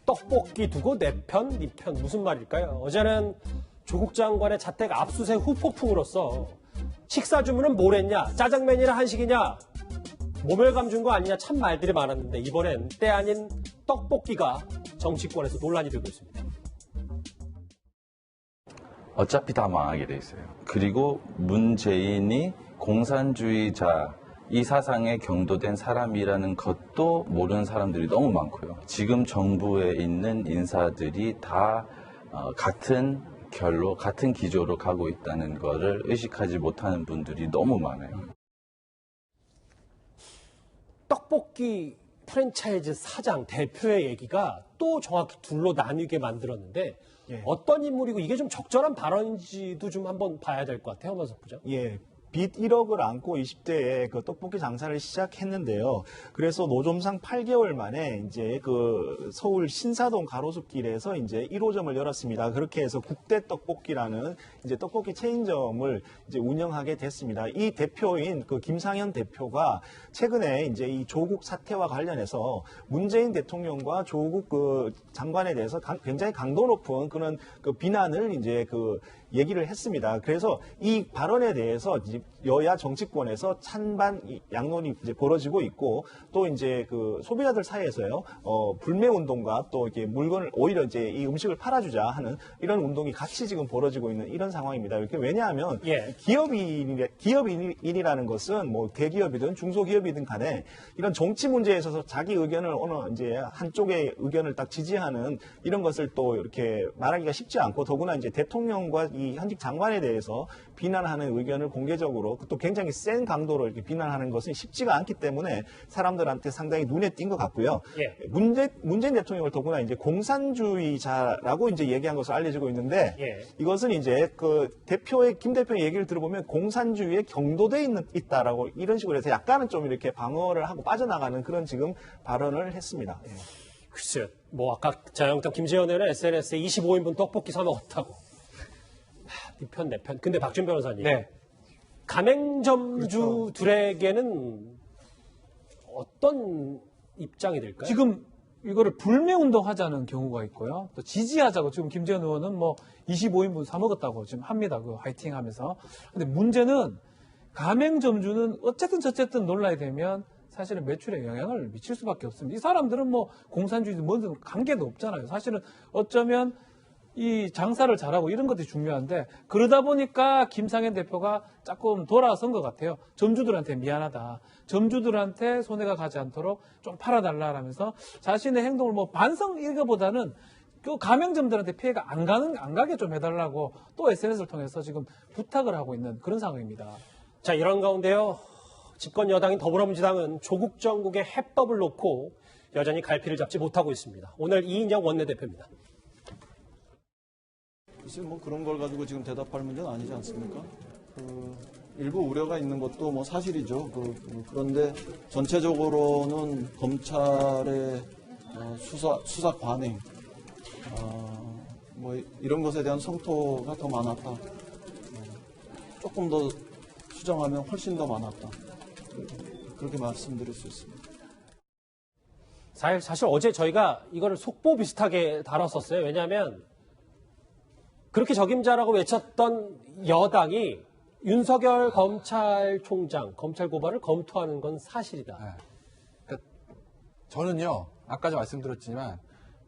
떡볶이 두고 내 편, 네 편 무슨 말일까요? 어제는 조국 장관의 자택 압수수색 후폭풍으로써 식사 주문은 뭘 했냐? 짜장면이나 한식이냐? 모멸감 준 거 아니냐? 참 말들이 많았는데 이번엔 때 아닌 떡볶이가 정치권에서 논란이 되고 있습니다. 어차피 다 망하게 돼 있어요. 그리고 문재인이 공산주의자 이 사상에 경도된 사람이라는 것도 모르는 사람들이 너무 많고요. 지금 정부에 있는 인사들이 다 같은 결로, 같은 기조로 가고 있다는 것을 의식하지 못하는 분들이 너무 많아요. 떡볶이 프랜차이즈 사장, 대표의 얘기가 또 정확히 둘로 나뉘게 만들었는데 예. 어떤 인물이고 이게 좀 적절한 발언인지도 좀 한번 봐야 될 것 같아요. 한번석 부장. 예. 빚 1억을 안고 20대에 그 떡볶이 장사를 시작했는데요. 그래서 노점상 8개월 만에 이제 그 서울 신사동 가로수길에서 이제 1호점을 열었습니다. 그렇게 해서 국대 떡볶이라는 이제 떡볶이 체인점을 이제 운영하게 됐습니다. 이 대표인 그 김상현 대표가 최근에 이제 이 조국 사태와 관련해서 문재인 대통령과 조국 그 장관에 대해서 굉장히 강도 높은 그런 그 비난을 이제 그 얘기를 했습니다. 그래서 이 발언에 대해서 여야 정치권에서 찬반 양론이 이제 벌어지고 있고 또 이제 그 소비자들 사이에서요 불매 운동과 또 이렇게 물건을 오히려 이제 이 음식을 팔아주자 하는 이런 운동이 같이 지금 벌어지고 있는 이런 상황입니다. 이렇게 왜냐하면 기업인이라는 것은 뭐 대기업이든 중소기업이든 간에 이런 정치 문제에 있어서 자기 의견을 어느 이제 한쪽의 의견을 딱 지지하는 이런 것을 또 이렇게 말하기가 쉽지 않고 더구나 이제 대통령과 이 현직 장관에 대해서 비난하는 의견을 공개적으로 또 굉장히 센 강도로 이렇게 비난하는 것은 쉽지가 않기 때문에 사람들한테 상당히 눈에 띈 것 같고요. 예. 문재인 대통령을 더구나 이제 공산주의자라고 이제 얘기한 것으로 알려지고 있는데 이것은 이제 그 김 대표의 얘기를 들어보면 공산주의에 경도돼 있다라고 이런 식으로 해서 약간은 좀 이렇게 방어를 하고 빠져나가는 그런 지금 발언을 했습니다. 예. 글쎄요. 뭐 아까 자영당 김재현 의원은 SNS에 25인분 떡볶이 사 먹었다고. 네 편, 내 편. 근데 박준 변호사님. 네. 가맹점주들에게는 어떤 입장이 될까요? 지금 이거를 불매운동 하자는 경우가 있고요. 또 지지하자고 지금 김재현 의원은 뭐 25인분 사 먹었다고 지금 합니다. 그 화이팅 하면서. 근데 문제는 가맹점주는 어쨌든 저쨌든 논란이 되면 사실은 매출에 영향을 미칠 수밖에 없습니다. 이 사람들은 뭐 공산주의든 뭐든 관계도 없잖아요. 사실은 어쩌면 이 장사를 잘하고 이런 것들이 중요한데 그러다 보니까 김상현 대표가 조금 돌아선 것 같아요. 점주들한테 미안하다. 점주들한테 손해가 가지 않도록 좀 팔아달라라면서 자신의 행동을 뭐 반성 이거보다는 그 가맹점들한테 피해가 안 가게 좀 해달라고 또 SNS를 통해서 지금 부탁을 하고 있는 그런 상황입니다. 자, 이런 가운데요. 집권 여당인 더불어민주당은 조국 정국의 해법을 놓고 여전히 갈피를 잡지 못하고 있습니다. 오늘 이인영 원내대표입니다. 글쎄 뭐 그런 걸 가지고 지금 대답할 문제는 아니지 않습니까? 일부 우려가 있는 것도 뭐 사실이죠. 그런데 전체적으로는 검찰의 수사 관행, 뭐 이런 것에 대한 성토가 더 많았다. 조금 더 수정하면 훨씬 더 많았다. 그렇게 말씀드릴 수 있습니다. 사실 어제 저희가 이거를 속보 비슷하게 다뤘었어요. 왜냐하면 그렇게 적임자라고 외쳤던 여당이 윤석열 검찰총장 검찰 고발을 검토하는 건 사실이다. 네. 그러니까 저는요, 아까도 말씀드렸지만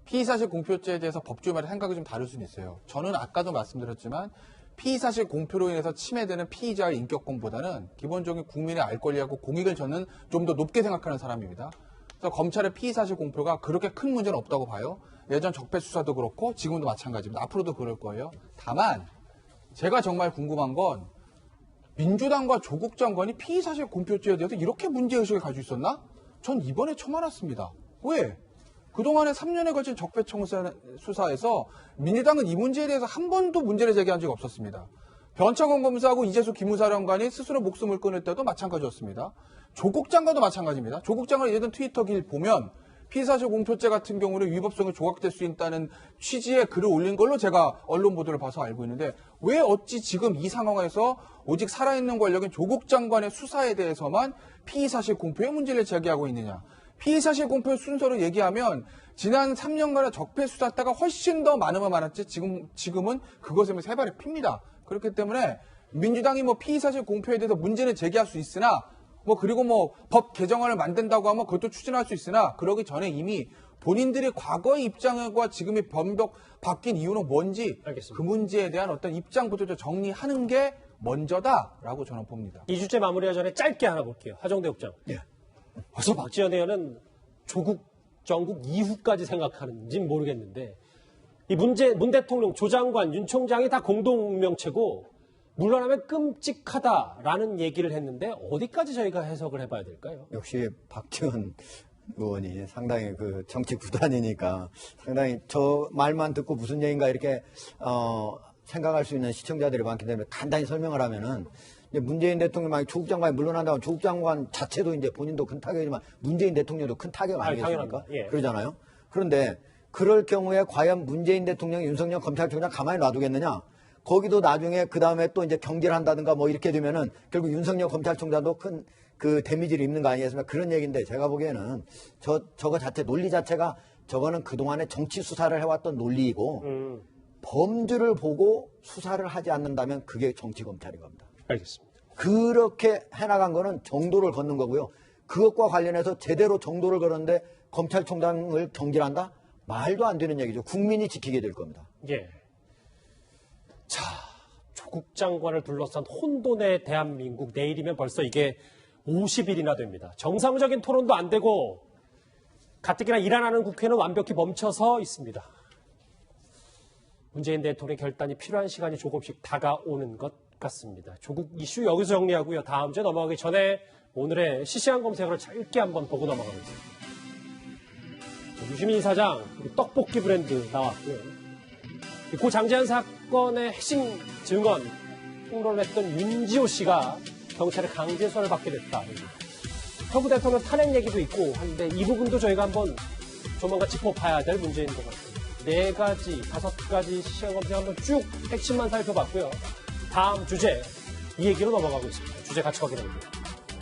피의사실 공표죄에 대해서 법조인마다 생각이 좀 다를 수는 있어요. 저는 아까도 말씀드렸지만 피의사실 공표로 인해서 침해되는 피의자의 인격권보다는 기본적인 국민의 알 권리하고 공익을 저는 좀 더 높게 생각하는 사람입니다. 그래서 검찰의 피의사실 공표가 그렇게 큰 문제는 없다고 봐요. 예전 적폐 수사도 그렇고 지금도 마찬가지입니다. 앞으로도 그럴 거예요. 다만 제가 정말 궁금한 건 민주당과 조국 장관이 피의사실 공표죄에 대해서 이렇게 문제의식을 가지고 있었나? 전 이번에 처음 알았습니다. 왜? 그동안에 3년에 걸친 적폐 수사에서 민주당은 이 문제에 대해서 한 번도 문제를 제기한 적이 없었습니다. 변창흠 검사하고 이재수 기무사령관이 스스로 목숨을 끊을 때도 마찬가지였습니다. 조국 장관도 마찬가지입니다. 조국 장관 예전 트위터 길 보면 피의사실 공표죄 같은 경우는 위법성이 조각될 수 있다는 취지의 글을 올린 걸로 제가 언론 보도를 봐서 알고 있는데 왜 어찌 지금 이 상황에서 오직 살아있는 권력인 조국 장관의 수사에 대해서만 피의사실 공표의 문제를 제기하고 있느냐. 피의사실 공표 순서로 얘기하면 지난 3년간의 적폐 수사다가 훨씬 더 많으면 많았지 지금은 그것을 세 발에 핍니다. 그렇기 때문에 민주당이 뭐 피의사실 공표에 대해서 문제는 제기할 수 있으나 뭐 그리고 뭐 법 개정안을 만든다고 하면 그것도 추진할 수 있으나 그러기 전에 이미 본인들의 과거의 입장과 지금의 변벽 바뀐 이유는 뭔지 알겠습니다. 그 문제에 대한 어떤 입장부터 좀 정리하는 게 먼저다라고 저는 봅니다. 이 주제 마무리하기 전에 짧게 하나 볼게요. 하정대 국장. 벌써 박지원 의원은 조국 정국 이후까지 생각하는지는 모르겠는데 이 문 대통령, 조 장관, 윤 총장이 다 공동명체고 물러나면 끔찍하다라는 얘기를 했는데 어디까지 저희가 해석을 해봐야 될까요? 역시 박지원 의원이 상당히 그 정치 구단이니까 상당히 저 말만 듣고 무슨 얘기인가 이렇게 생각할 수 있는 시청자들이 많기 때문에 간단히 설명을 하면은 이제 문재인 대통령 만약 조국 장관이 물러난다면 조국 장관 자체도 이제 본인도 큰 타격이지만 문재인 대통령도 큰 타격 아니겠습니까? 당연합니다. 예. 그러잖아요. 그런데 그럴 경우에 과연 문재인 대통령, 윤석열 검찰총장 가만히 놔두겠느냐? 거기도 나중에 그 다음에 또 이제 경기를 한다든가 뭐 이렇게 되면은 결국 윤석열 검찰총장도 큰 그 데미지를 입는 거 아니겠습니까? 그런 얘기인데 제가 보기에는 저거 자체 논리 자체가 저거는 그동안에 정치 수사를 해왔던 논리이고 범주를 보고 수사를 하지 않는다면 그게 정치 검찰인 겁니다. 알겠습니다. 그렇게 해나간 거는 정도를 걷는 거고요. 그것과 관련해서 제대로 정도를 걸었는데 검찰총장을 경질한다? 말도 안 되는 얘기죠. 국민이 지키게 될 겁니다. 예. 자, 조국 장관을 둘러싼 혼돈의 대한민국 내일이면 벌써 이게 50일이나 됩니다. 정상적인 토론도 안 되고 가뜩이나 일 안 하는 국회는 완벽히 멈춰서 있습니다. 문재인 대통령의 결단이 필요한 시간이 조금씩 다가오는 것 같습니다. 조국 이슈 여기서 정리하고요. 다음 주에 넘어가기 전에 오늘의 시시한 검색어를 짧게 한번 보고 넘어가겠습니다. 유시민 사장, 떡볶이 브랜드 나왔고요. 고 장제한 사건의 핵심 증언 폭로를 했던 윤지호 씨가 경찰의 강제 수사를 받게 됐다. 트럼프 대통령 탄핵 얘기도 있고 한데 이 부분도 저희가 한번 조만간 짚어봐야 될 문제인 것 같습니다. 4가지, 5가지 시시한 검색 한번 쭉 핵심만 살펴봤고요. 다음 주제 이 얘기로 넘어가고 있습니다. 주제 같이 확인해볼게요.